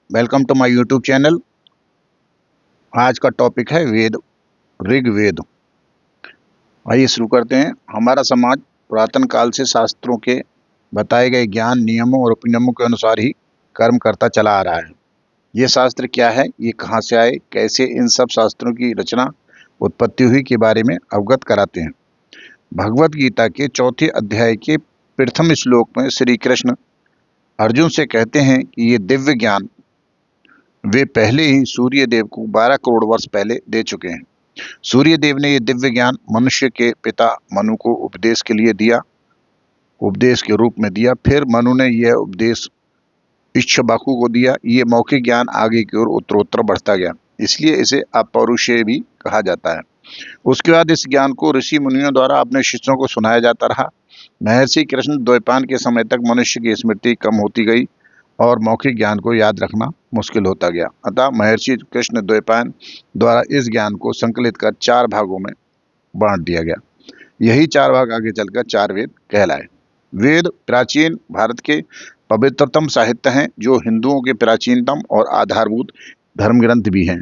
Welcome to my YouTube channel. आज का topic है वेद, ऋग्वेद। आइए शुरू करते हैं। हमारा समाज पुरातन काल से शास्त्रों के बताए गए ज्ञान, नियमों और उपनियमों के अनुसार ही कर्म करता चला आ रहा है। ये शास्त्र क्या है, ये कहाँ से आए, कैसे इन सब शास्त्रों की रचना, उत्पत्ति हुई के बारे में अवगत कराते हैं। भगवत गीता के चौथे अध्याय के प्रथम श्लोक में श्री कृष्ण अर्जुन से कहते हैं कि ये दिव्य ज्ञान वे पहले ही सूर्य देव को 12 करोड़ वर्ष पहले दे चुके हैं। सूर्य देव ने ये दिव्य ज्ञान मनुष्य के पिता मनु को उपदेश के लिए दिया, उपदेश के रूप में दिया। फिर मनु ने यह उपदेश इक्ष्वाकु को दिया। ये मौखिक ज्ञान आगे की ओर उत्तरोत्तर बढ़ता गया, इसलिए इसे अपौरुषेय भी कहा जाता है। उसके बाद इस ज्ञान को ऋषि मुनियों द्वारा अपने शिष्यों को सुनाया जाता रहा। महर्षि कृष्ण द्वैपायन के समय तक मनुष्य की स्मृति कम होती गई और मौखिक ज्ञान को याद रखना मुश्किल होता गया। अतः महर्षि कृष्ण द्वैपायन द्वारा इस ज्ञान को संकलित कर 4 भागों में बांट दिया गया। यही 4 भाग आगे चलकर 4 वेद कहलाए। वेद प्राचीन भारत के पवित्रतम साहित्य हैं, जो हिंदुओं के प्राचीनतम और आधारभूत धर्म ग्रंथ भी हैं।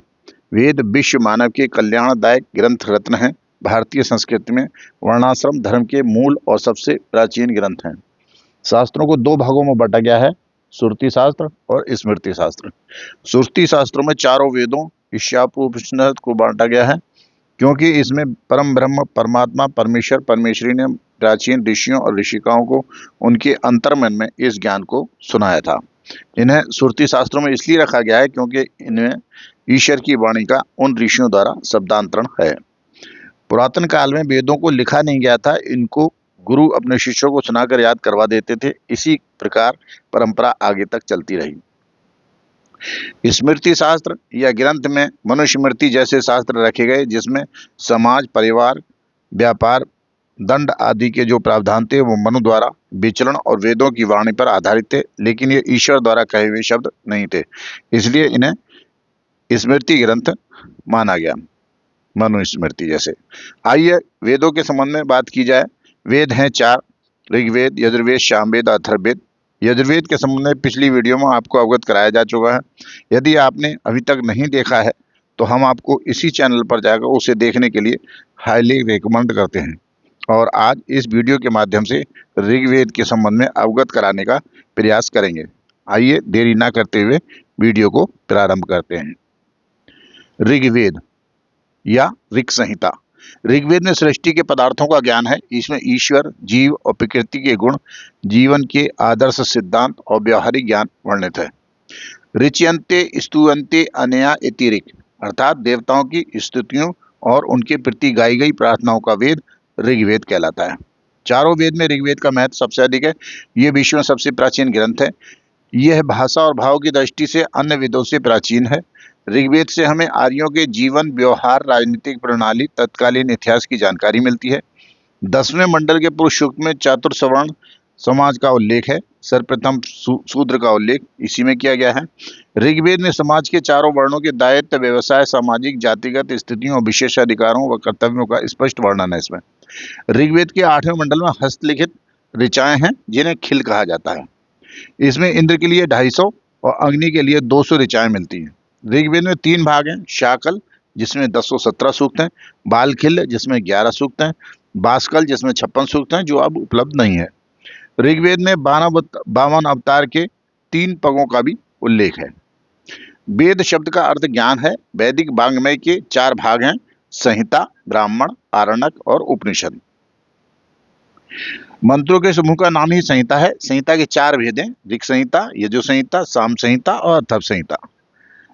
वेद विश्व मानव के कल्याणदायक ग्रंथ रत्न हैं। भारतीय संस्कृति में वर्णाश्रम धर्म के मूल और सबसे प्राचीन ग्रंथ हैं। शास्त्रों को 2 भागों में बांटा गया है, श्रुति शास्त्र और स्मृति शास्त्र। श्रुति शास्त्रों में चारों वेदों ईशावास्योपनिषद को बांटा गया है, क्योंकि इसमें परम ब्रह्म परमात्मा परमेश्वर परमेश्वरी ने प्राचीन ऋषियों और ऋषिकाओं को उनके अंतर्मन में इस ज्ञान को सुनाया था। इन्हें श्रुति शास्त्रों में इसलिए रखा गया है क्योंकि इनमें ईश्वर की वाणी का उन ऋषियों द्वारा शब्दांतरण है। पुरातन काल में वेदों को लिखा नहीं गया था, इनको गुरु अपने शिष्यों को सुनाकर याद करवा देते थे। इसी प्रकार परंपरा आगे तक चलती रही। स्मृति शास्त्र या ग्रंथ में मनुस्मृति जैसे शास्त्र रखे गए, जिसमें समाज, परिवार, व्यापार, दंड आदि के जो प्रावधान थे वो मनु द्वारा विचरण और वेदों की वाणी पर आधारित थे, लेकिन ये ईश्वर द्वारा कहे हुए शब्द नहीं थे, इसलिए इन्हें स्मृति ग्रंथ माना गया, मनुस्मृति जैसे। आइए वेदों के संबंध में बात की जाए। वेद हैं 4: ऋग्वेद, यजुर्वेद, सामवेद, अथर्ववेद। यजुर्वेद के संबंध में पिछली वीडियो में आपको अवगत कराया जा चुका है। यदि आपने अभी तक नहीं देखा है तो हम आपको इसी चैनल पर जाकर उसे देखने के लिए हाईली रिकमेंड करते हैं। और आज इस वीडियो के माध्यम से ऋग्वेद के संबंध में अवगत कराने का प्रयास करेंगे। आइए देरी ना करते हुए वीडियो को प्रारंभ करते हैं। ऋग्वेद या ऋग संहिता। ऋग्वेद में सृष्टि के पदार्थों का ज्ञान है। इसमें ईश्वर, जीव और प्रकृति के गुण, जीवन के आदर्श सिद्धांत और व्यवहारिक ज्ञान वर्णित है। ऋच्यन्ते स्तुयन्ते अनया इति ऋक्, अर्थात देवताओं की स्तुतियों और उनके प्रति गाई गई प्रार्थनाओं का वेद ऋग्वेद कहलाता है। चारों वेद में ऋग्वेद का महत्व सबसे अधिक है। ये विश्व में सबसे प्राचीन ग्रंथ है। यह भाषा और भाव की दृष्टि से अन्य वेदों से प्राचीन है। ऋग्वेद से हमें आर्यों के जीवन, व्यवहार, राजनीतिक प्रणाली, तत्कालीन इतिहास की जानकारी मिलती है। 10वें मंडल के पुरुष सूक्त में चातुर्वर्ण समाज का उल्लेख है। सर्वप्रथम शूद्र का उल्लेख इसी में किया गया है। ऋग्वेद में समाज के चारों वर्णों के दायित्व, व्यवसाय, सामाजिक, जातिगत स्थितियों और विशेष अधिकारों व कर्तव्यों का स्पष्ट वर्णन है। इसमें ऋग्वेद के 8वें मंडल में हस्तलिखित ऋचाएं हैं, जिन्हें खिल कहा जाता है। इसमें इंद्र के लिए 250 और अग्नि के लिए 200 ऋचाएं मिलती हैं। ऋग्वेद में 3 भाग हैं: शाकल जिसमें 1017 सूक्त हैं, बालखिल जिसमें 11 सूक्त हैं, बासकल जिसमें 56 सूक्त हैं, जो अब उपलब्ध नहीं है। ऋग्वेद में 52 अवतार के 3 पगों का भी उल्लेख है। वेद शब्द का अर्थ ज्ञान है। वैदिक वाङ्मय के 4 भाग हैं: संहिता, ब्राह्मण, आरण्यक और उपनिषद। मंत्रों के समूह का नाम ही संहिता है। संहिता के 4 भेद हैं: ऋग संहिता, यजु संहिता, साम संहिता और अथर्व संहिता।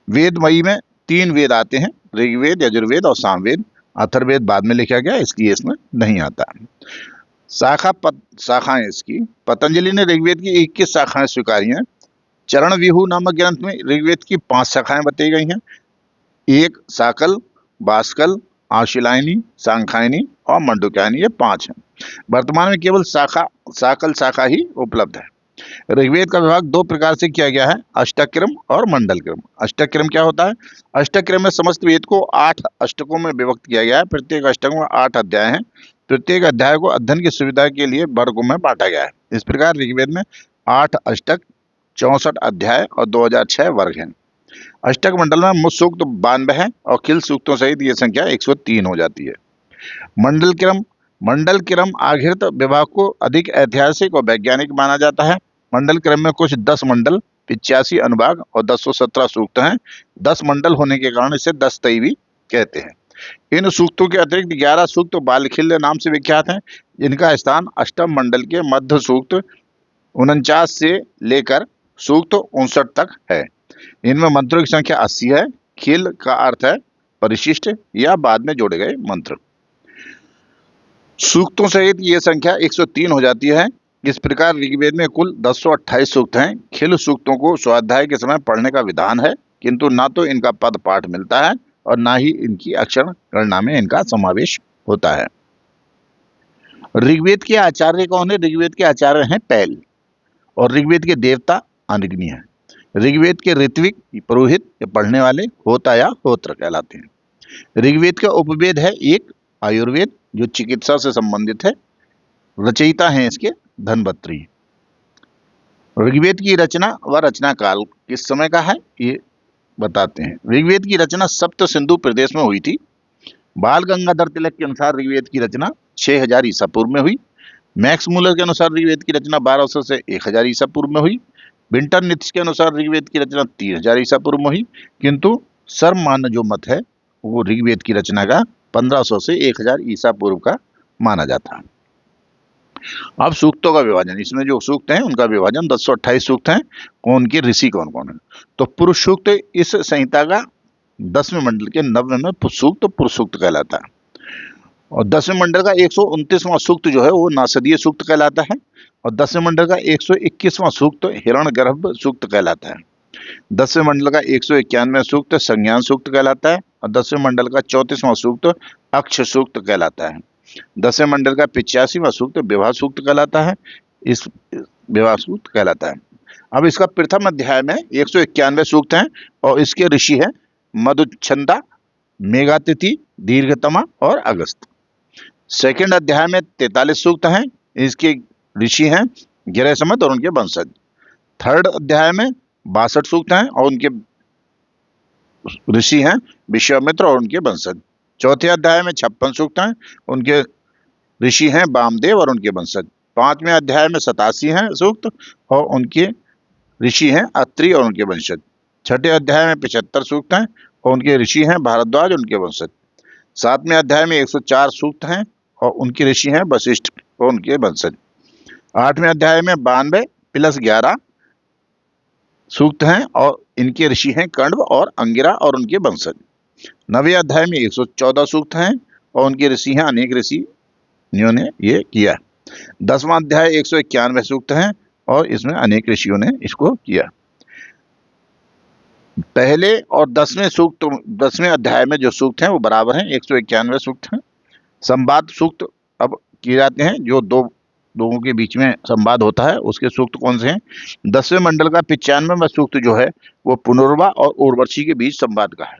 वेदमयी में 3 वेद आते हैं: ऋग्वेद, यजुर्वेद और सामवेद। अथर्ववेद बाद में लिखा गया, इसलिए इसमें नहीं आता। शाखाएं इसकी: पतंजलि ने ऋग्वेद की 21 शाखाएं स्वीकारी हैं। चरण व्यूह नामक ग्रंथ में ऋग्वेद की 5 शाखाएं बताई गई हैं: 1 शाकल, बासकल, आशिलायनी, सांख्यायनी और मंडूक्यायनी। ये 5 हैं। वर्तमान में केवल शाकल शाखा ही उपलब्ध है। ऋग्वेद का विभाग 2 प्रकार से किया गया है: अष्टक्रम और मंडल क्रम। अष्टक्रम क्या होता है? अष्टक्रम में समस्त वेद को 8 अष्टकों में विभक्त किया गया है। प्रत्येक अष्टक में 8 अध्याय हैं। प्रत्येक अध्याय को अध्ययन की सुविधा के लिए वर्गों में बांटा गया है। इस प्रकार ऋग्वेद में 8 अष्टक, 64 अध्याय और 2006 वर्ग हैं। अष्टक मंडल में मुख्य सूक्त 92 है और खिल सूक्तों सहित ये संख्या 103 हो जाती है। मंडल क्रम आघृत विभाग को अधिक ऐतिहासिक और वैज्ञानिक माना जाता है। मंडल क्रम में कुछ 10 मंडल, 85 अनुभाग और 1017 सूक्त हैं। 10 मंडल होने के कारण इसे 10 तई भी कहते हैं। इन सूक्तों के अतिरिक्त 11 सूक्त बालखिल्य नाम से विख्यात हैं, जिनका स्थान अष्टम मंडल के मध्य सूक्त 49 से लेकर सूक्त 59 तक है। इनमें मंत्रों की संख्या 80 है। खिल का अर्थ है परिशिष्ट या बाद में जोड़े गए मंत्र। सूक्तों सहित ये संख्या 103 हो जाती है। इस प्रकार ऋग्वेद में कुल 1028 सूक्त हैं। खिल सूक्तों को स्वाध्याय के समय पढ़ने का विधान है, किंतु ना तो इनका पद पाठ मिलता है और ना ही इनकी अक्षर गणना में इनका समावेश होता है। ऋग्वेद के आचार्य कौन है? ऋग्वेद के आचार्य हैं पैल और ऋग्वेद के देवता अग्नि हैं। ऋग्वेद के ऋत्विक पुरोहित या पढ़ने वाले होता या होत्र कहलाते हैं। ऋग्वेद का उपवेद है एक आयुर्वेद, जो चिकित्सा से संबंधित है। रचयिता हैं इसके धनवंतरी। ऋग्वेद की रचना व रचना काल किस समय का है ये बताते हैं। ऋग्वेद की रचना सप्त सिंधु प्रदेश में हुई थी। बाल गंगाधर तिलक के अनुसार ऋग्वेद की रचना 6000 ईसा पूर्व में हुई। मैक्स मूलर के अनुसार ऋग्वेद की रचना 1200 से 1000 ईसा पूर्व में हुई। विंटर नित्स के अनुसार ऋग्वेद की रचना 3000 ईसा पूर्व में हुई, किंतु सर्वमान्य जो मत है वो ऋग्वेद की रचना का 1500 से 1000 ईसा पूर्व का माना जाता है। अब सूक्तों का विभाजन, इसमें जो सूक्त हैं उनका विभाजन 1028 सूक्त हैं। कौन के ऋषि कौन कौन है? तो पुरुष सूक्त इस संहिता का 10वें मंडल के 90 में सूक्त पुरुष सूक्त कहलाता है और 10वें मंडल का 129वां सूक्त जो है वो नासदीय सूक्त कहलाता है और 10वें मंडल का 121वां सूक्त हिरण्यगर्भ सूक्त कहलाता है। 10वें मंडल का 191वां सूक्त संज्ञान सूक्त कहलाता है और 10वें मंडल का 34वां सूक्त अक्ष सूक्त कहलाता है। 10वें मंडल का 85वां सूक्त विवाह सूक्त कहलाता है। इस विवाह सूक्त कहलाता है। अब इसका प्रथम अध्याय में 191 सूक्त हैं और इसके ऋषि हैं मधुच्छंदा, मेघातिथि, दीर्घतमा और अगस्त। सेकंड अध्याय में 43 सूक्त हैं। इसके ऋषि हैं गिरसमत और उनके वंशज। थर्ड अध्याय में 62 सूक्त हैं और उनके ऋषि हैं विश्वामित्र और उनके वंशज। चौथे अध्याय में 56 सूक्त हैं, उनके ऋषि हैं वामदेव और उनके वंशज। 5वें अध्याय में 87 हैं सूक्त और उनके ऋषि हैं अत्रि और उनके वंशज। 6ठे अध्याय में 75 सूक्त हैं और उनके ऋषि हैं भारद्वाज और उनके वंशज। 7वें अध्याय में 104 सूक्त हैं और उनके ऋषि हैं वशिष्ठ और उनके वंशज। 8वें अध्याय में 92 प्लस 11 सूक्त हैं और इनके ऋषि हैं कण्व और अंगिरा और उनके वंशज। 9वें अध्याय में 114 सूक्त हैं और उनके ऋषि हैं अनेक ऋषियों ने ये किया। 10वां अध्याय 191 सूक्त हैं और इसमें अनेक ऋषियों ने इसको किया। पहले और 10वें अध्याय में जो सूक्त हैं वो बराबर हैं, 191 सूक्त हैं। संवाद सूक्त अब किए जाते हैं, जो दो लोगों के बीच में संवाद होता है उसके सूक्त कौन से हैं। 10वें मंडल का 95वां सूक्त जो है वो पुनर्वा और उर्वशी के बीच संवाद का है।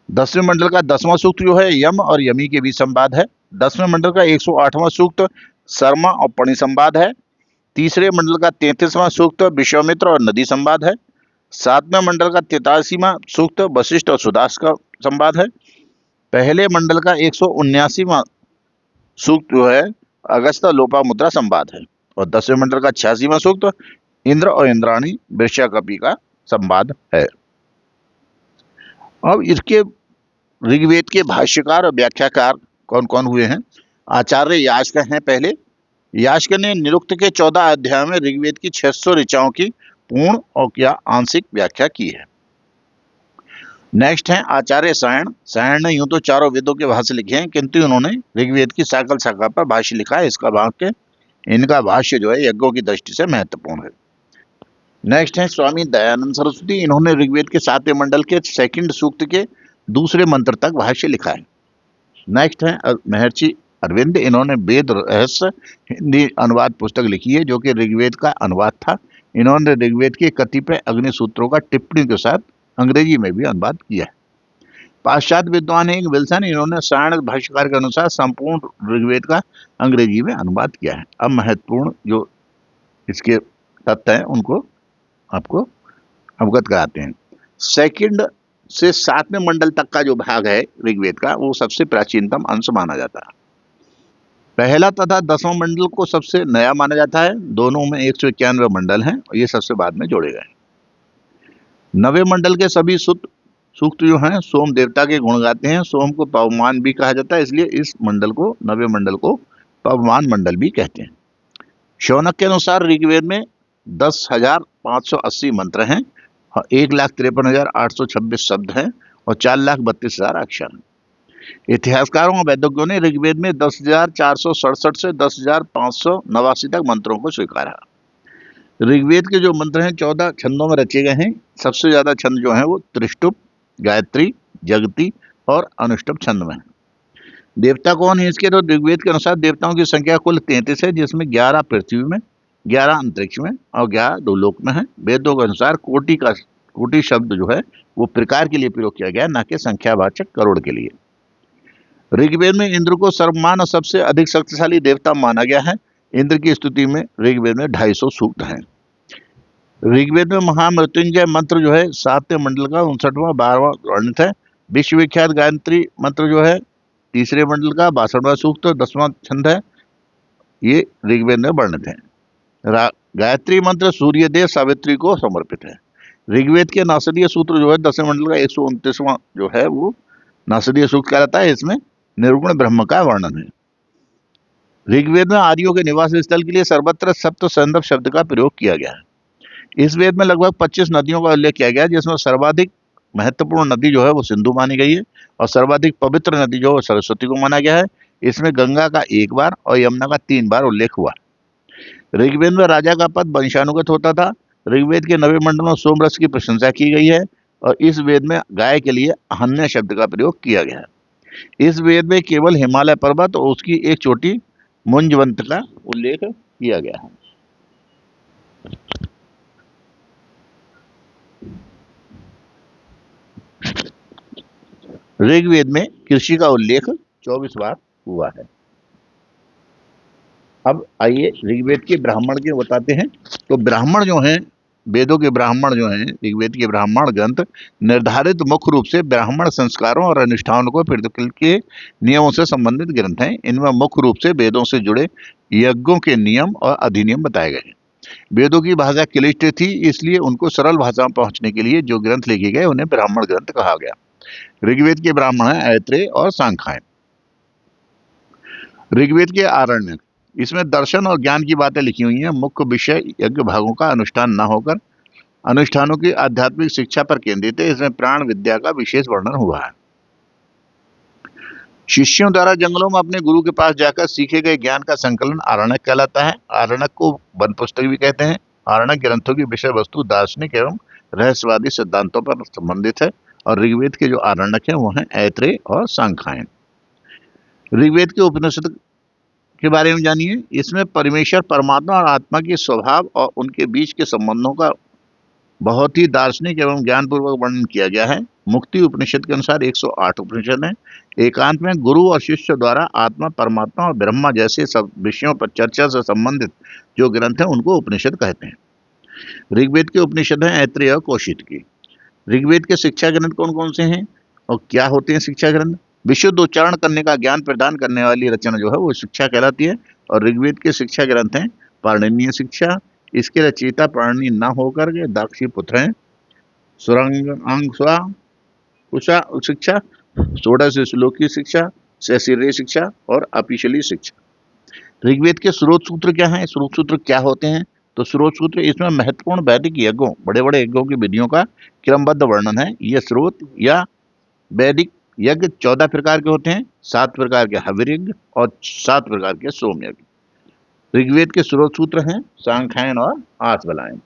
10वें मंडल का 10वां सूक्त जो है यम और यमी के बीच संवाद है। 10वें मंडल का 108वां सूक्त शर्मा और पणि संवाद है। तीसरे मंडल का 33वां सूक्त विश्वामित्र और नदी संवाद है। 7वें मंडल का 83वां सूक्त वशिष्ठ और सुदास का संवाद है। पहले मंडल का 179वां सूक्त जो है अगस्त लोपामुद्रा संवाद है और 10वें मंडल का 86वां सूक्त इंद्र और इंद्राणी वृषाकपि का संवाद है। अब इसके ऋग्वेद के भाष्यकार और व्याख्याकार कौन कौन हुए हैं? आचार्य यास्क हैं पहले। यास्क ने निरुक्त के 14 अध्यायों में ऋग्वेद की 600 ऋचाओं की पूर्ण और या आंशिक व्याख्या की है। नेक्स्ट है आचार्य सायण। सायण ने यूं तो चारों वेदों के भाष्य लिखे हैं, किंतु उन्होंने ऋग्वेद की साकल शाखा पर भाष्य लिखा है। इसका वाक्य इनका भाष्य जो है यज्ञों की दृष्टि से महत्वपूर्ण है। नेक्स्ट है स्वामी दयानंद सरस्वती। इन्होंने ऋग्वेद के 7वें मंडल के सेकंड सूक्त के दूसरे मंत्र तक भाष्य लिखा है। नेक्स्ट है महर्षि अरविंद। इन्होंने वेद रहस्य हिंदी अनुवाद पुस्तक लिखी है जो कि ऋग्वेद का अनुवाद था। इन्होंने ऋग्वेद के कतिपय अग्नि सूत्रों का टिप्पणी के साथ अंग्रेजी में भी अनुवाद किया है। पाश्चात्य विद्वान है विल्सन। इन्होंने सायण भाष्यकार के अनुसार संपूर्ण ऋग्वेद का अंग्रेजी में अनुवाद किया है। अब महत्वपूर्ण जो इसके तथ्य हैं उनको आपको अवगत कराते हैं। सेकंड से 7वें मंडल तक का जो भाग है ऋग्वेद का, वो सबसे प्राचीनतम अंश माना जाता है। पहला तथा 10वां मंडल को सबसे नया माना जाता है। दोनों में 191 मंडल हैं और ये सबसे बाद में जोड़े गए। 9वें मंडल के सभी सूक्त जो हैं सोम देवता के गुण गाते हैं। सोम को पवमान भी कहा जाता है, इसलिए इस मंडल को, 9वें मंडल को पवमान मंडल भी कहते हैं। शौनक के अनुसार ऋग्वेद में 10,580 मंत्र हैं, 1,53,826 शब्द हैं और 4,32,000 अक्षर हैं। इतिहासकारों और वैद्यों ने ऋग्वेद में 10,467 से 10,589 तक मंत्रों को स्वीकारा। ऋग्वेद के जो मंत्र हैं 14 छंदों में रचे गए हैं। सबसे ज्यादा छंद जो हैं वो त्रिष्टुप, गायत्री, जगती और अनुष्टुप छंद में है। देवता कौन है इसके, तो ऋग्वेद के अनुसार देवताओं की संख्या कुल 33 है, जिसमें 11 पृथ्वी में, 11 अंतरिक्ष में और 11 लोक में है। वेदों के अनुसार कोटि शब्द जो है वो प्रकार के लिए प्रयोग किया गया, न कि संख्यावाचक करोड़ के लिए। ऋग्वेद में इंद्र को सर्वमान और सबसे अधिक शक्तिशाली देवता माना गया है। इंद्र की स्तुति में ऋग्वेद में 250 सूक्त हैं। ऋग्वेद में महामृत्युंजय मंत्र जो है 7वें मंडल का 59वां 12वां वर्णित है। विश्वविख्यात गायत्री मंत्र जो है 3रे मंडल का 62वां सूक्त 10वां छंद है, ये ऋग्वेद में वर्णित है। गायत्री मंत्र सूर्यदेव सावित्री को समर्पित है। ऋग्वेद के नासदीय सूत्र जो है 10वें मंडल का 129वां जो है वो नासदीय सूक्त कहलाता है। इसमें निर्गुण ब्रह्म का वर्णन है। ऋग्वेद में आर्यों के निवास स्थल के लिए सर्वत्र सप्त संदर्भ शब्द का प्रयोग किया गया है। इस वेद में लगभग 25 नदियों का उल्लेख किया गया है, जिसमें सर्वाधिक महत्वपूर्ण नदी जो है वो सिंधु मानी गई है और सर्वाधिक पवित्र नदी जो है सरस्वती को माना गया है। इसमें गंगा का 1 बार और यमुना का 3 बार उल्लेख हुआ। ऋग्वेद में राजा का पद वंशानुगत होता था। ऋग्वेद के 9वें मंडल में सोमरस की प्रशंसा की गई है और इस वेद में गाय के लिए अहन्य शब्द का प्रयोग किया गया है। इस वेद में केवल हिमालय पर्वत और उसकी एक चोटी मुंजवंत का उल्लेख किया गया है। ऋग्वेद में कृषि का उल्लेख 24 बार हुआ है। अब आइए ऋग्वेद के ब्राह्मण के बताते हैं। तो ब्राह्मण जो हैं, वेदों के ब्राह्मण जो हैं, ऋग्वेद के ब्राह्मण ग्रंथ निर्धारित मुख्य रूप से ब्राह्मण संस्कारों और अनुष्ठानों को प्रतिकूल के नियमों से संबंधित ग्रंथ हैं। इनमें मुख्य रूप से वेदों से जुड़े यज्ञों के नियम और अधिनियम बताए गए हैं। वेदों की भाषा क्लिष्ट थी, इसलिए उनको सरल भाषा में पहुंचने के लिए जो ग्रंथ लिखे गए उन्हें ब्राह्मण ग्रंथ कहा गया। ऋग्वेद के ब्राह्मण हैं ऐत्रेय और सांख्यायन। ऋग्वेद के आरण्यक, इसमें दर्शन और ज्ञान की बातें लिखी हुई हैं। मुख्य विषय यज्ञ भागों का अनुष्ठान न होकर अनुष्ठानों की आध्यात्मिक शिक्षा पर केंद्रित है। इसमें प्राण विद्या का विशेष वर्णन हुआ है। शिष्यों द्वारा जंगलों में अपने गुरु के पास जाकर सीखे गए ज्ञान का संकलन आरण्यक कहलाता है। आरण्यक को वन पुस्तक भी कहते हैं। आरण्यक ग्रंथों की विषय वस्तु दार्शनिक एवं रहस्यवादी सिद्धांतों पर संबंधित है और ऋग्वेद के जो आरण्यक हैं वो हैं ऐत्रेय और सांख्यायन। ऋग्वेद के उपनिषद के बारे में जानिए। इसमें परमेश्वर, परमात्मा और आत्मा के स्वभाव और उनके बीच के संबंधों का बहुत ही दार्शनिक एवं ज्ञानपूर्वक वर्णन किया गया है। मुक्ति उपनिषद के अनुसार 108 उपनिषद हैं। एकांत में गुरु और शिष्य द्वारा आत्मा, परमात्मा और ब्रह्मा जैसे सब विषयों पर चर्चा से संबंधित जो ग्रंथ हैं उनको उपनिषद कहते हैं। ऋग्वेद के उपनिषद हैं ऐत्रेय और कौशिकी। ऋग्वेद के शिक्षा ग्रंथ कौन कौन से हैं और क्या होते हैं शिक्षा ग्रंथ? विशुद्ध उच्चारण करने का ज्ञान प्रदान करने वाली रचना जो है वो शिक्षा कहलाती है और ऋग्वेद के शिक्षा ग्रंथ हैं पाणिनीय शिक्षा, इसके रचयिता पाणिनि न होकर के दाक्षी पुत्र हैं। सुरंगांगस्वा कुशा शिक्षा, षोडश श्लोकी शिक्षा, सहस्त्रीय शिक्षा और अपिशली शिक्षा। ऋग्वेद के स्रोत सूत्र क्या हैं? स्रोत सूत्र क्या होते हैं? तो स्रोत सूत्र, इसमें महत्वपूर्ण वैदिक यज्ञों, बड़े बड़े यज्ञों की विधियों का क्रमबद्ध वर्णन है। ये स्रोत या वैदिक यज्ञ 14 प्रकार के होते हैं। 7 प्रकार के हविर यज्ञ और 7 प्रकार के सोम यज्ञ। ऋग्वेद के स्रोत सूत्र हैं सांख्यायन और आसवलायन।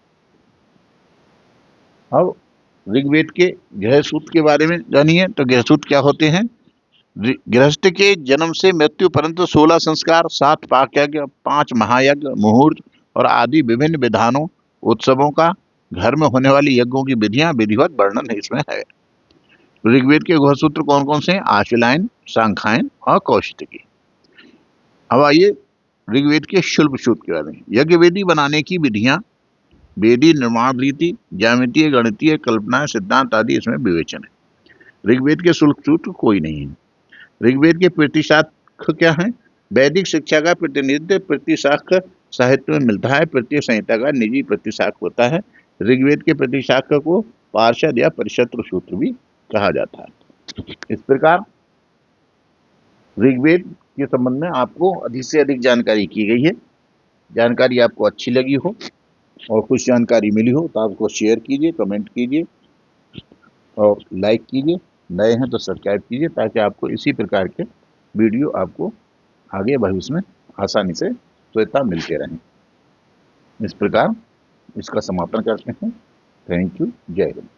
अब ऋग्वेद के गृह सूत्र के बारे में जानिए। तो गृह सूत्र क्या होते हैं? गृहस्थ के जन्म से मृत्यु पर्यंत 16 संस्कार, 7 पाक यज्ञ, 5 महायज्ञ, मुहूर्त और आदि विभिन्न विधानों, उत्सवों का, घर में होने वाली यज्ञों की विधियां, विधिवत वर्णन इसमें है। ऋग्वेद के गृह सूत्र कौन कौन से हैं? आश्वलायन, सांख्यायन और कौशिकी। अब आइए ऋग्वेद के शुल्ब सूत्र के बारे में। यज्ञ वेदी बनाने की विधियां वेदी निर्माण रीति, ज्यामितीय, गणितीय, कल्पना, सिद्धांत आदि इसमें विवेचन है। ऋग्वेद के शुल्क सूत्र कोई नहीं है। ऋग्वेद के प्रतिशाख क्या है? वैदिक शिक्षा का प्रतिनिधित्व प्रतिशाख साहित्य में मिलता है। प्रत्येक संहिता का निजी प्रतिशाख होता है। ऋग्वेद के प्रतिशाख को पार्षद या परिशत्र सूत्र भी कहा जाता है। इस प्रकार ऋग्वेद के संबंध में आपको अधिक से अधिक जानकारी की गई है। जानकारी आपको अच्छी लगी हो और कुछ जानकारी मिली हो तो आप उसको शेयर कीजिए, कमेंट कीजिए और लाइक कीजिए। नए हैं तो सब्सक्राइब कीजिए ताकि आपको इसी प्रकार के वीडियो आपको आगे भविष्य में आसानी से स्वतः मिलते रहें। इस प्रकार इसका समापन करते हैं। Thank you. जय हिंद।